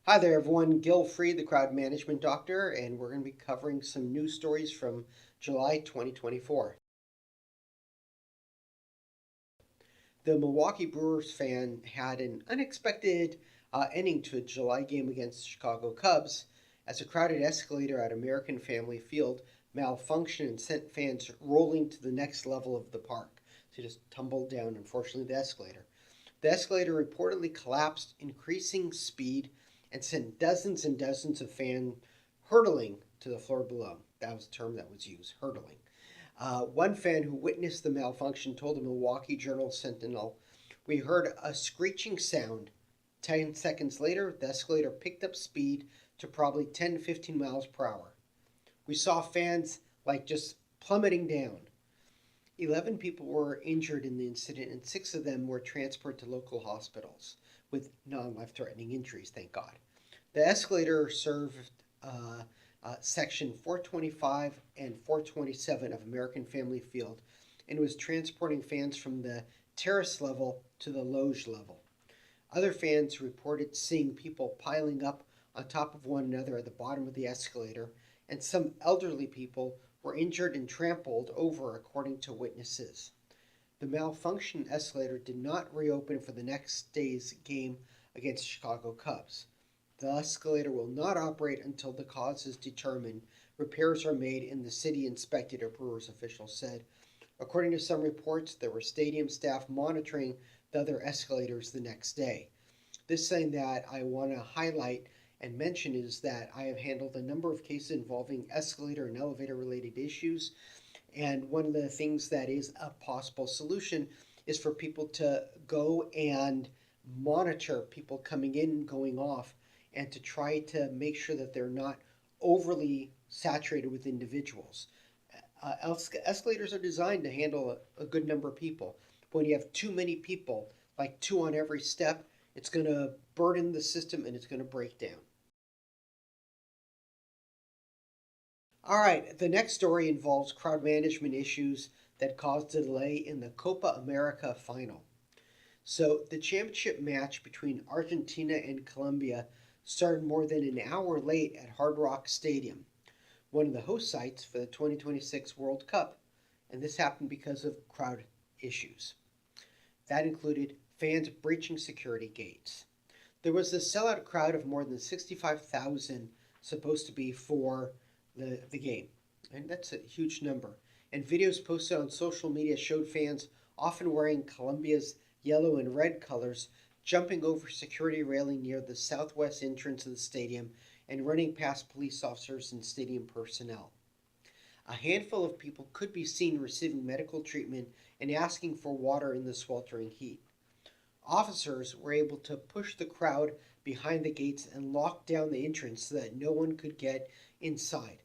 Hi there, everyone. Gil Free, the crowd management doctor, and we're going to be covering some news stories from July 2024. The Milwaukee Brewers fan had an unexpected ending to a July game against the Chicago Cubs as a crowded escalator at American Family Field malfunctioned and sent fans rolling to the next level of the park. So just tumbled down, unfortunately, the escalator. The escalator reportedly collapsed, increasing speed, and sent dozens and dozens of fans hurtling to the floor below. That was the term that was used, hurtling. One fan who witnessed the malfunction told the Milwaukee Journal Sentinel, "We heard a screeching sound. 10 seconds later, the escalator picked up speed to probably 10 to 15 miles per hour. We saw fans like just plummeting down. 11 people were injured in the incident, and 6 of them were transferred to local hospitals with non life threatening injuries, thank God. The escalator served section 425 and 427 of American Family Field and was transporting fans from the terrace level to the loge level. Other fans reported seeing people piling up on top of one another at the bottom of the escalator, and some elderly people were injured and trampled over, according to witnesses. The malfunctioned escalator did not reopen for the next day's game against the Chicago Cubs. The escalator will not operate until the cause is determined. Repairs are made and the city inspected, a Brewers official said. According to some reports, there were stadium staff monitoring the other escalators the next day. This thing that I want to highlight and mention is that I have handled a number of cases involving escalator and elevator related issues. And one of the things that is a possible solution is for people to go and monitor people coming in and going off and to try to make sure that they're not overly saturated with individuals. Escalators are designed to handle a good number of people. But when you have too many people, like two on every step, it's going to burden the system and it's going to break down. All right, the next story involves crowd management issues that caused a delay in the Copa America final. So, the championship match between Argentina and Colombia started more than an hour late at Hard Rock Stadium, one of the host sites for the 2026 World Cup, and this happened because of crowd issues. That included fans breaching security gates. There was a sellout crowd of more than 65,000 supposed to be for the game, and that's a huge number. And videos posted on social media showed fans, often wearing Colombia's yellow and red colors, jumping over security railing near the southwest entrance of the stadium and running past police officers and stadium personnel. A handful of people could be seen receiving medical treatment and asking for water in the sweltering heat. Officers were able to push the crowd behind the gates and lock down the entrance so that no one could get inside,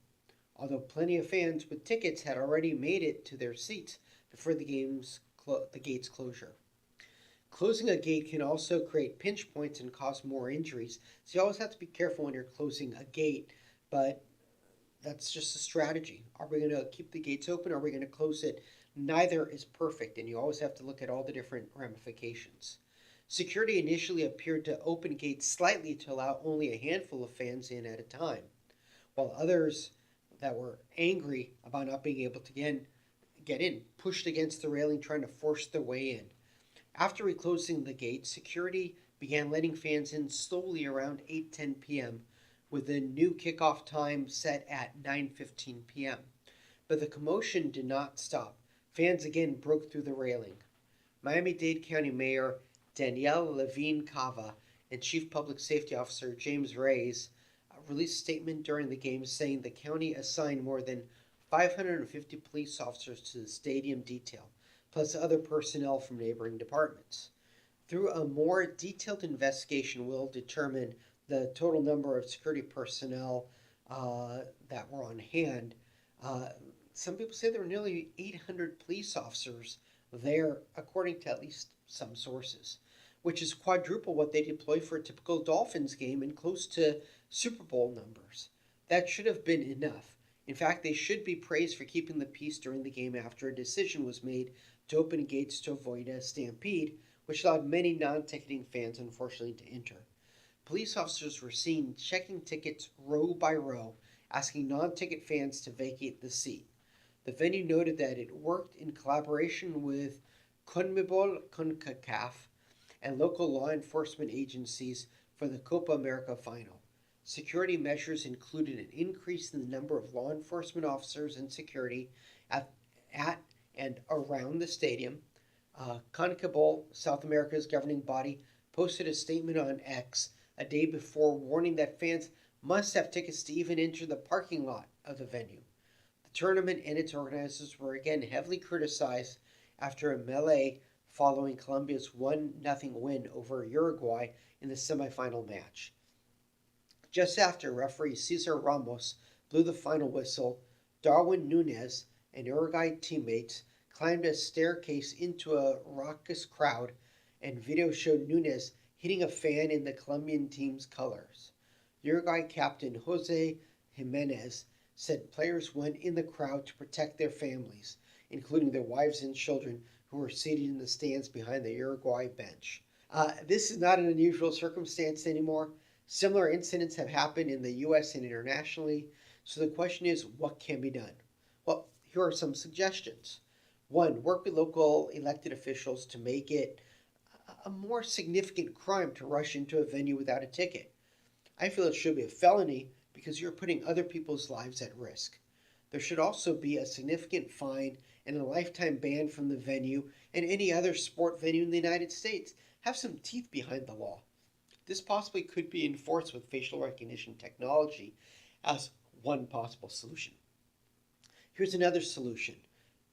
although plenty of fans with tickets had already made it to their seats before the gate's closure. Closing a gate can also create pinch points and cause more injuries, so you always have to be careful when you're closing a gate, but that's just a strategy. Are we going to keep the gates open? Or are we going to close it? Neither is perfect, and you always have to look at all the different ramifications. Security initially appeared to open gates slightly to allow only a handful of fans in at a time, while others that were angry about not being able to get in pushed against the railing trying to force their way in. After reclosing the gates, security began letting fans in slowly around 8:10 p.m., with a new kickoff time set at 9:15 p.m. But the commotion did not stop. Fans again broke through the railing. Miami-Dade County Mayor Danielle Levine Cava and Chief Public Safety Officer James Reyes released a statement during the game saying the county assigned more than 550 police officers to the stadium detail, plus other personnel from neighboring departments. Through a more detailed investigation, we'll determine the total number of security personnel that were on hand. Uh, some people say there were nearly 800 police officers there, according to at least some sources, which is quadruple what they deploy for a typical Dolphins game and close to Super Bowl numbers. That should have been enough. In fact, they should be praised for keeping the peace during the game after a decision was made to open gates to avoid a stampede, which allowed many non ticketing fans, unfortunately, to enter. Police officers were seen checking tickets row by row, asking non-ticket fans to vacate the seat. The venue noted that it worked in collaboration with CONMEBOL, CONCACAF, and local law enforcement agencies for the Copa America final. Security measures included an increase in the number of law enforcement officers and security at, at and around the stadium. CONCABOL, South America's governing body, posted a statement on X a day before warning that fans must have tickets to even enter the parking lot of the venue. The tournament and its organizers were again heavily criticized after a melee following Colombia's 1-0 win over Uruguay in the semifinal match. Just after referee Cesar Ramos blew the final whistle, Darwin Nunez and Uruguay teammates climbed a staircase into a raucous crowd, and video showed Nunez hitting a fan in the Colombian team's colors. Uruguay captain Jose Jimenez said players went in the crowd to protect their families, including their wives and children who were seated in the stands behind the Uruguay bench. This is not an unusual circumstance anymore. Similar incidents have happened in the U.S. and internationally, so the question is, what can be done? Well, here are some suggestions. One, work with local elected officials to make it a more significant crime to rush into a venue without a ticket. I feel it should be a felony because you're putting other people's lives at risk. There should also be a significant fine and a lifetime ban from the venue and any other sport venue in the United States. Have some teeth behind the law. This possibly could be enforced with facial recognition technology as one possible solution. Here's another solution.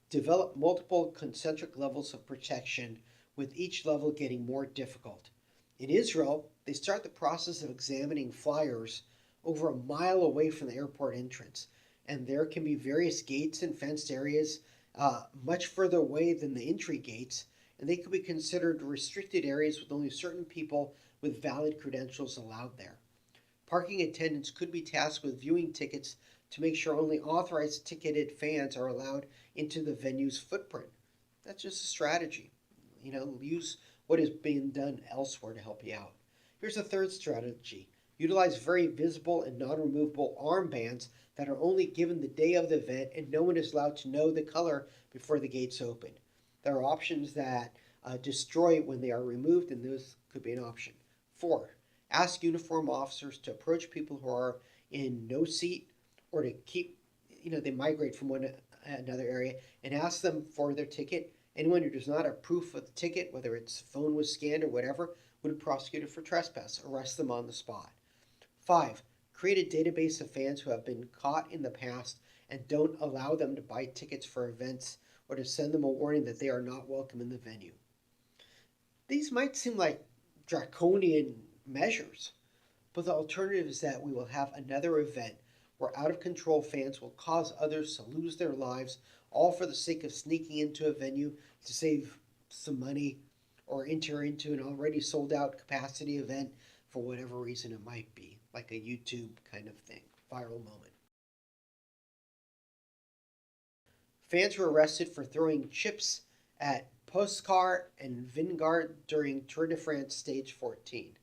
Develop multiple concentric levels of protection, with each level getting more difficult. In Israel, they start the process of examining flyers over a mile away from the airport entrance, and there can be various gates and fenced areas much further away than the entry gates, and they could be considered restricted areas with only certain people with valid credentials allowed there. Parking attendants could be tasked with viewing tickets to make sure only authorized ticketed fans are allowed into the venue's footprint. That's just a strategy. Use what is being done elsewhere to help you out. Here's a third strategy. Utilize very visible and non-removable armbands that are only given the day of the event, and no one is allowed to know the color before the gates open. There are options that destroy when they are removed, and those could be an option. 4. Ask uniform officers to approach people who are in no seat or to keep, they migrate from one another area, and ask them for their ticket. Anyone who does not have proof of the ticket, whether its phone was scanned or whatever, would be prosecuted for trespass. Arrest them on the spot. 5. Create a database of fans who have been caught in the past and don't allow them to buy tickets for events or to send them a warning that they are not welcome in the venue. These might seem like draconian measures, but the alternative is that we will have another event where out-of-control fans will cause others to lose their lives, all for the sake of sneaking into a venue to save some money or enter into an already sold-out capacity event for whatever reason it might be, like a YouTube kind of thing, viral moment. Fans were arrested for throwing chips at Puigcercà and Vingegaard during Tour de France Stage 14.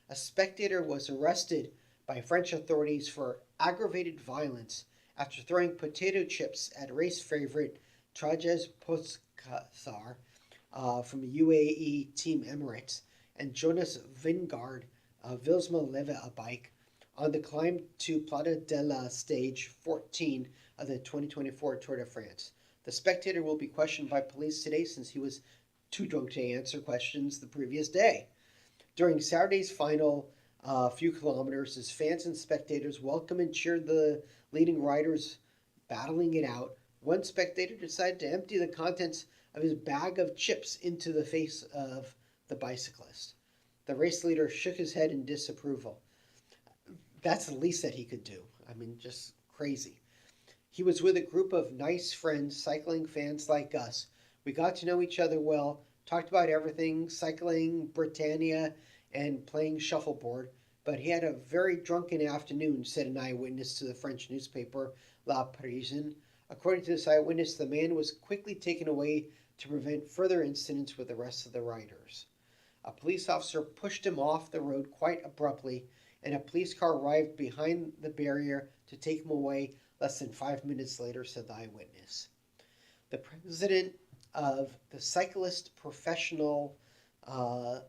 A spectator was arrested by French authorities for aggravated violence after throwing potato chips at race favorite Tadej Pogačar from UAE Team Emirates and Jonas Vingegaard, Vilma Leva bike, on the climb to Plata de la Stage 14 of the 2024 Tour de France. The spectator will be questioned by police today since he was too drunk to answer questions the previous day. During Saturday's final few kilometers, as fans and spectators welcomed and cheered the leading riders battling it out, one spectator decided to empty the contents of his bag of chips into the face of the bicyclist. The race leader shook his head in disapproval. That's the least that he could do. Just crazy. He was with a group of nice friends, cycling fans like us. We got to know each other well, talked about everything, cycling, Britannia, and playing shuffleboard, but he had a very drunken afternoon, said an eyewitness to the French newspaper La Parisine. According to this eyewitness, the man was quickly taken away to prevent further incidents with the rest of the riders. A police officer pushed him off the road quite abruptly, and a police car arrived behind the barrier to take him away less than 5 minutes later, said the eyewitness. The president of the Cyclist Professional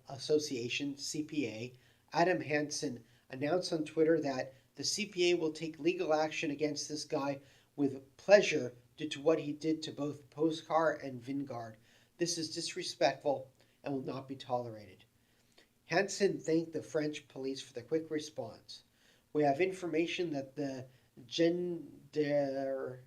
Association, CPA, Adam Hansen, announced on Twitter that the CPA will take legal action against this guy with pleasure due to what he did to both Poscar and Vingard. This is disrespectful and will not be tolerated. Hansen thanked the French police for the quick response. We have information that the gendarmerie,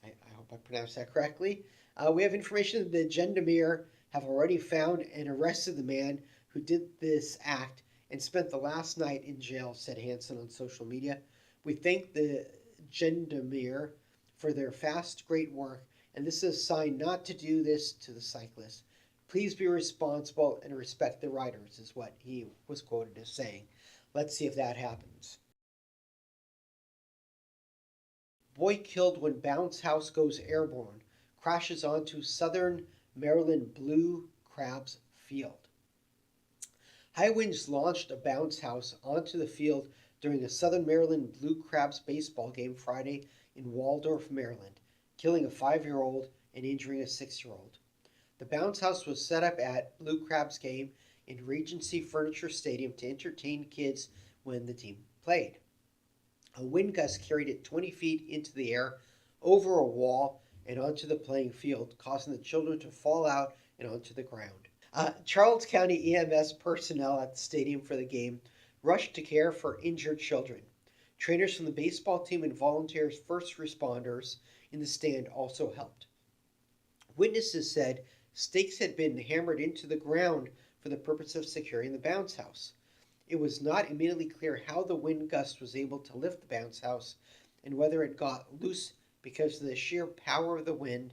I hope I pronounced that correctly, we have information that the gendarmerie have already found and arrested the man who did this act and spent the last night in jail, said Hansen on social media. We thank the gendarmerie for their fast, great work, and this is a sign not to do this to the cyclists. Please be responsible and respect the riders, is what he was quoted as saying. Let's see if that happens. Boy killed when bounce house goes airborne, crashes onto Southern Maryland Blue Crabs field. High winds launched a bounce house onto the field during a Southern Maryland Blue Crabs baseball game Friday in Waldorf, Maryland, killing a 5-year-old and injuring a 6-year-old. The bounce house was set up at Blue Crabs game in Regency Furniture Stadium to entertain kids when the team played. A wind gust carried it 20 feet into the air, over a wall, and onto the playing field, causing the children to fall out and onto the ground. Charles County EMS personnel at the stadium for the game rushed to care for injured children. Trainers from the baseball team and volunteers, first responders in the stand also helped. Witnesses said stakes had been hammered into the ground for the purpose of securing the bounce house. It was not immediately clear how the wind gust was able to lift the bounce house and whether it got loose because of the sheer power of the wind,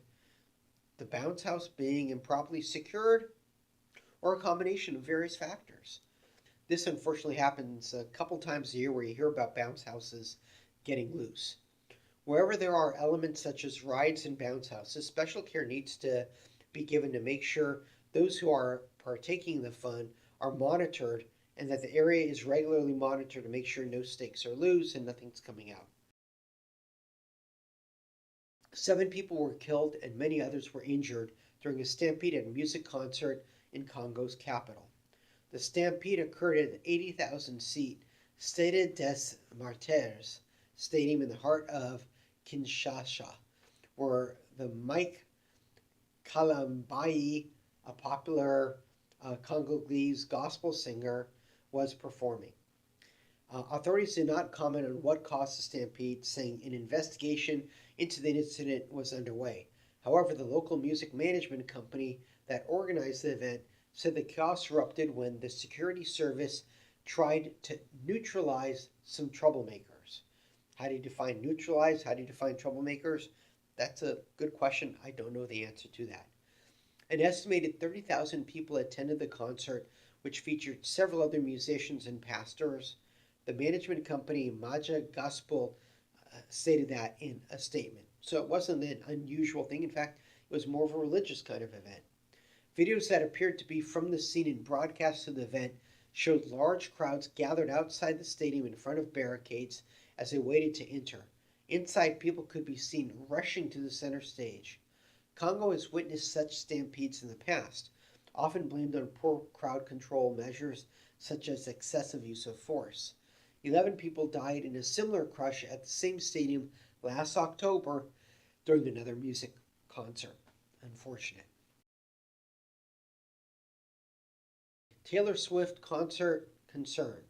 the bounce house being improperly secured, or a combination of various factors. This unfortunately happens a couple times a year where you hear about bounce houses getting loose. Wherever there are elements such as rides and bounce houses, special care needs to be given to make sure those who are partaking in the fun are monitored and that the area is regularly monitored to make sure no stakes are loose and nothing's coming out. 7 people were killed and many others were injured during a stampede at a music concert in Congo's capital. The stampede occurred at the 80,000-seat Stade des Martyrs stadium in the heart of Kinshasa, where the Mike Kalambayi, a popular Congolese gospel singer, was performing. Authorities did not comment on what caused the stampede, saying an investigation into the incident was underway. However, the local music management company that organized the event said the chaos erupted when the security service tried to neutralize some troublemakers. How do you define neutralize? How do you define troublemakers? That's a good question. I don't know the answer to that. An estimated 30,000 people attended the concert, which featured several other musicians and pastors. The management company Maja Gospel stated that in a statement. So it wasn't an unusual thing. In fact, it was more of a religious kind of event. Videos that appeared to be from the scene and broadcast of the event showed large crowds gathered outside the stadium in front of barricades as they waited to enter. Inside, people could be seen rushing to the center stage. Congo has witnessed such stampedes in the past, often blamed on poor crowd control measures such as excessive use of force. 11 people died in a similar crush at the same stadium last October during another music concert. Unfortunate. Taylor Swift concert concern.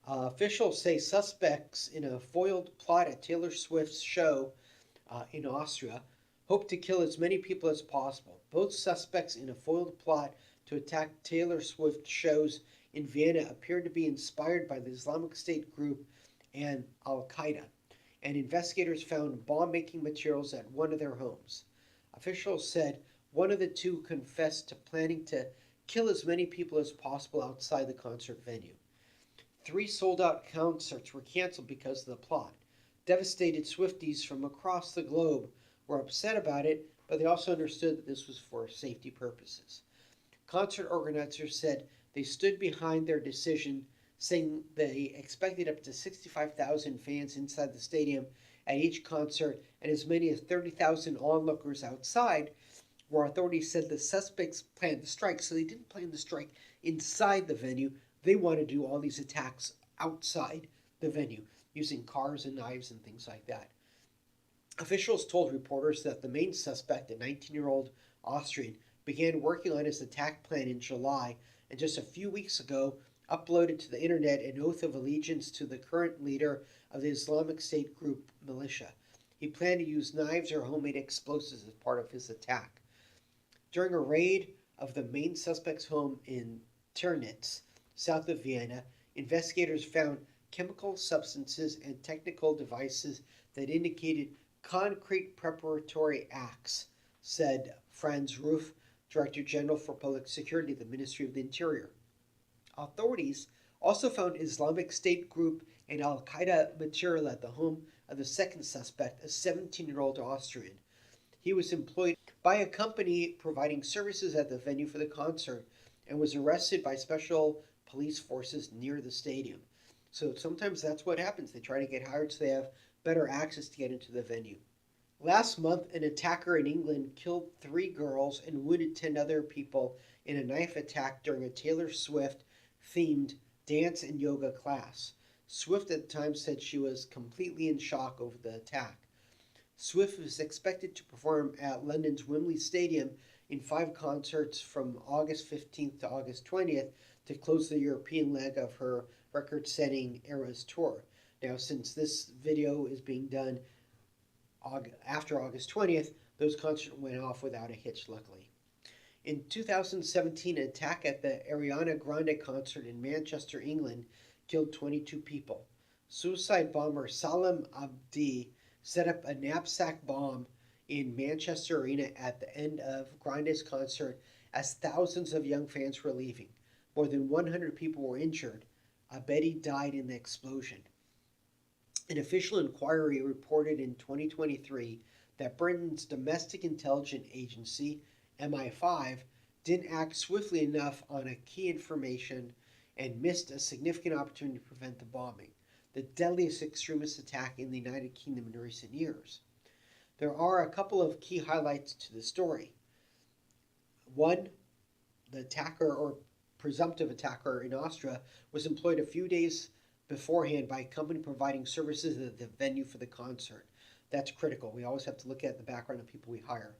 Officials say suspects in a foiled plot at Taylor Swift's show in Austria hope to kill as many people as possible. Both suspects in a foiled plot to attack Taylor Swift shows in Vienna appeared to be inspired by the Islamic State group and Al-Qaeda, and investigators found bomb-making materials at one of their homes. Officials said one of the two confessed to planning to kill as many people as possible outside the concert venue. 3 sold-out concerts were canceled because of the plot. Devastated Swifties from across the globe were upset about it, but they also understood that this was for safety purposes. Concert organizers said they stood behind their decision, saying they expected up to 65,000 fans inside the stadium at each concert and as many as 30,000 onlookers outside, where authorities said the suspects planned the strike. So they didn't plan the strike inside the venue. They want to do all these attacks outside the venue using cars and knives and things like that. Officials told reporters that the main suspect, a 19-year-old Austrian, began working on his attack plan in July and just a few weeks ago uploaded to the internet an oath of allegiance to the current leader of the Islamic State group militia. He planned to use knives or homemade explosives as part of his attack. During a raid of the main suspect's home in Ternitz, south of Vienna, investigators found chemical substances and technical devices that indicated concrete preparatory acts, said Franz Ruf, Director General for Public Security of the Ministry of the Interior. Authorities also found Islamic State group and Al Qaeda material at the home of the second suspect, a 17-year-old Austrian. He was employed by a company providing services at the venue for the concert and was arrested by special police forces near the stadium. So sometimes that's what happens. They try to get hired so they have better access to get into the venue. Last month, an attacker in England killed 3 girls and wounded 10 other people in a knife attack during a Taylor Swift themed dance and yoga class. Swift at the time said she was completely in shock over the attack. Swift is expected to perform at London's Wembley Stadium in 5 concerts from August 15th to August 20th to close the European leg of her record-setting Eras tour. Now, since this video is being done after August 20th, those concerts went off without a hitch, luckily. In 2017, an attack at the Ariana Grande concert in Manchester, England, killed 22 people. Suicide bomber Salam Abdi set up a knapsack bomb in Manchester Arena at the end of Grande's concert as thousands of young fans were leaving. More than 100 people were injured. Abedi died in the explosion. An official inquiry reported in 2023 that Britain's Domestic Intelligence Agency, MI5, didn't act swiftly enough on a key information and missed a significant opportunity to prevent the bombing, the deadliest extremist attack in the United Kingdom in recent years. There are a couple of key highlights to the story. One, the attacker or presumptive attacker in Austria was employed a few days beforehand by a company providing services at the venue for the concert. That's critical. We always have to look at the background of people we hire.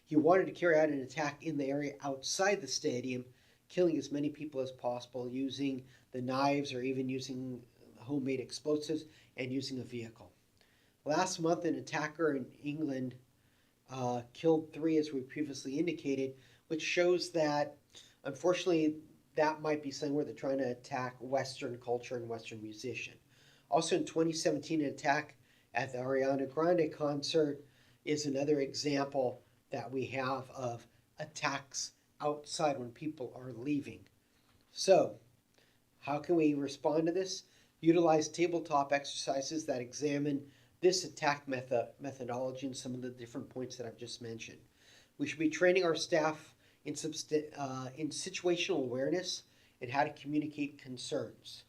He wanted to carry out an attack in the area outside the stadium, killing as many people as possible using the knives or even using homemade explosives and using a vehicle. Last month, an attacker in England killed 3, as we previously indicated, which shows that, unfortunately, that might be somewhere they're trying to attack Western culture and Western musician. Also in 2017, an attack at the Ariana Grande concert is another example that we have of attacks outside when people are leaving. So, how can we respond to this? Utilize tabletop exercises that examine this attack methodology and some of the different points that I've just mentioned. We should be training our staff in situational awareness and how to communicate concerns.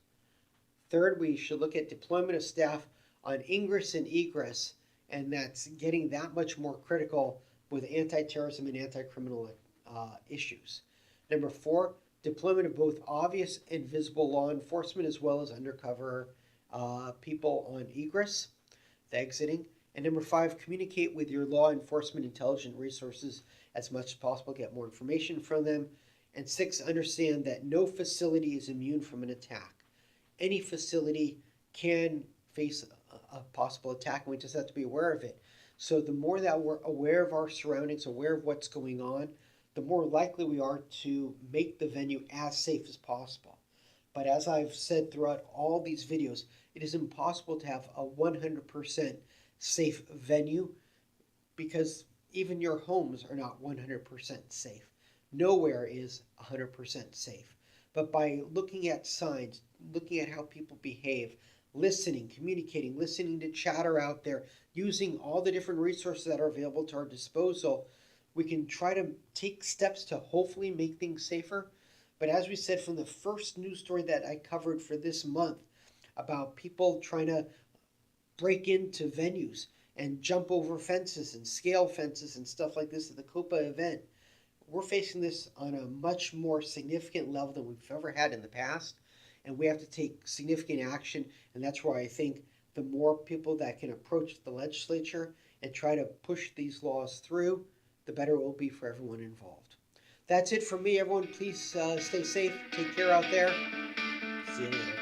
Third, we should look at deployment of staff on ingress and egress, and that's getting that much more critical with anti-terrorism and anti-criminal issues. Number 4, deployment of both obvious and visible law enforcement as well as undercover people on egress, the exiting. And number 5, communicate with your law enforcement intelligence resources as much as possible, get more information from them. And 6, understand that no facility is immune from an attack. Any facility can face a possible attack, and we just have to be aware of it. So the more that we're aware of our surroundings, aware of what's going on, the more likely we are to make the venue as safe as possible. But as I've said throughout all these videos, it is impossible to have a 100% safe venue because even your homes are not 100% safe. Nowhere is 100% safe. But by looking at signs, looking at how people behave, listening, communicating, listening to chatter out there, using all the different resources that are available to our disposal, We can try to take steps to hopefully make things safer. But as we said from the first news story that I covered for this month about people trying to break into venues and jump over fences and scale fences and stuff like this at the Copa event, we're facing this on a much more significant level than we've ever had in the past. And we have to take significant action. And that's why I think the more people that can approach the legislature and try to push these laws through, the better it will be for everyone involved. That's it from me, everyone. Please stay safe. Take care out there. See you later.